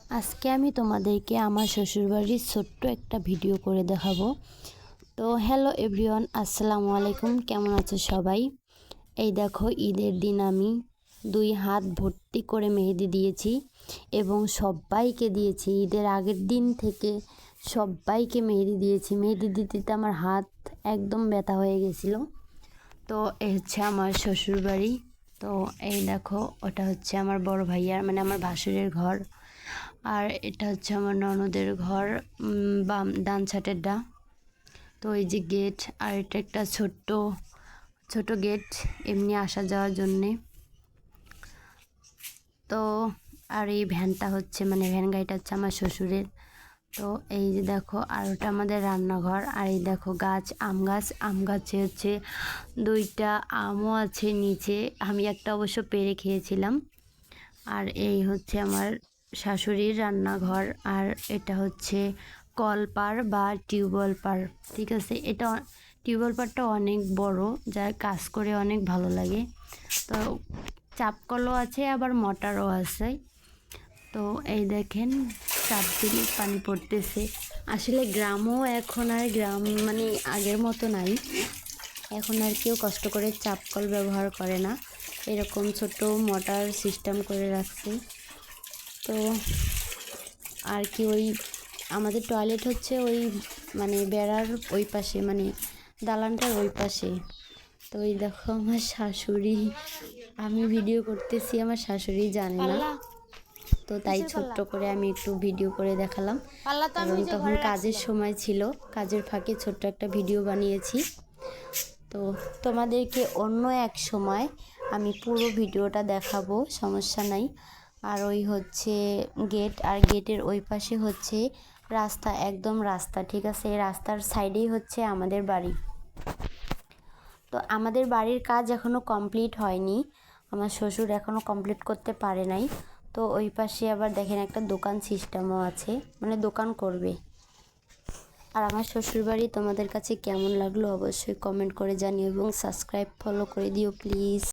আজকে আমি তোমাদেরকে আমার শ্বশুরবাড়ির ছোট্ট একটা ভিডিও করে দেখাবো। তো হ্যালো এভরিওয়ান, আসসালামু আলাইকুম। কেমন আছো সবাই? এই দেখো, ঈদের দিন আমি 2 হাত ভর্তি করে মেহেদি দিয়েছি এবং সবাইকে দিয়েছি। ঈদের আগের দিন থেকে সবাইকে মেহেদি দিয়েছি। মেহেদি দিতে দিতে আমার হাত একদম ব্যথা হয়ে গেছিলো। তো এই হচ্ছে আমার শ্বশুরবাড়ি। তো এই দেখো, ওটা হচ্ছে আমার বড় ভাইয়ার মানে আমার ভাসুরের ঘর, আর এটা হচ্ছে আমার ননদের ঘর, বাম ডান সাইডেরটা। তো এই যে গেট, আর এটা একটা ছোট্ট ছোট গেট এমনি আসা যাওয়ার জন্যে। তো আর এই ভ্যানটা হচ্ছে মানে ভ্যান গাড়িটা হচ্ছে আমার শ্বশুরের। তো এই যে দেখো, আর ওটা আমাদের রান্নাঘর। আর এই দেখো গাছ, আম গাছে হচ্ছে 2টা আমও আছে নিচে। আমি একটা অবশ্য পেড়ে খেয়েছিলাম। আর এই হচ্ছে আমার শাশুড়ির রান্নাঘর। আর এটা হচ্ছে কলপার বা টিউবওয়েল পার, ঠিক আছে। এটা টিউবওয়েল পারটা অনেক বড়, যার কাজ করে অনেক ভালো লাগে। তো চাপ কলও আছে, আবার মোটরও আছে। তো এই দেখেন, চাপ দিলে পানি পড়তেছে। আসলে গ্রামও এখন আর গ্রাম মানে আগের মতো নাই। এখন আর কেউ কষ্ট করে চাপ কল ব্যবহার করে না, এরকম ছোট মোটর সিস্টেম করে রাখছে। তো আর কি, ওই আমাদের টয়লেট হচ্ছে ওই মানে বেড়ার ওই পাশে, মানে দালানটার ওই পাশে। তো ওই দেখো আমার শাশুড়ি, আমি ভিডিও করতেছি, আমার শাশুড়ি জানে না। তো তাই ছোট্ট করে আমি একটু ভিডিও করে দেখালাম, কারণ তখন কাজের সময় ছিল, কাজের ফাঁকে ছোট্ট একটা ভিডিও বানিয়েছি। তো তোমাদেরকে অন্য এক সময় আমি পুরো ভিডিওটা দেখাবো, সমস্যা নাই। আর ওই হচ্ছে গেট, আর গেটের ওই পাশে হচ্ছে রাস্তা, একদম রাস্তা, ঠিক আছে। এই রাস্তার সাইডেই হচ্ছে আমাদের বাড়ি। তো আমাদের বাড়ির কাজ এখনও কমপ্লিট হয়নি, আমার শ্বশুর এখনও কমপ্লিট করতে পারে নাই। তো ওই পাশে আবার দেখেন একটা দোকান সিস্টেমও আছে, মানে দোকান করবে। আর আমার শ্বশুরবাড়ি তোমাদের কাছে কেমন লাগলো অবশ্যই কমেন্ট করে জানিও এবং সাবস্ক্রাইব ফলো করে দিও প্লিজ।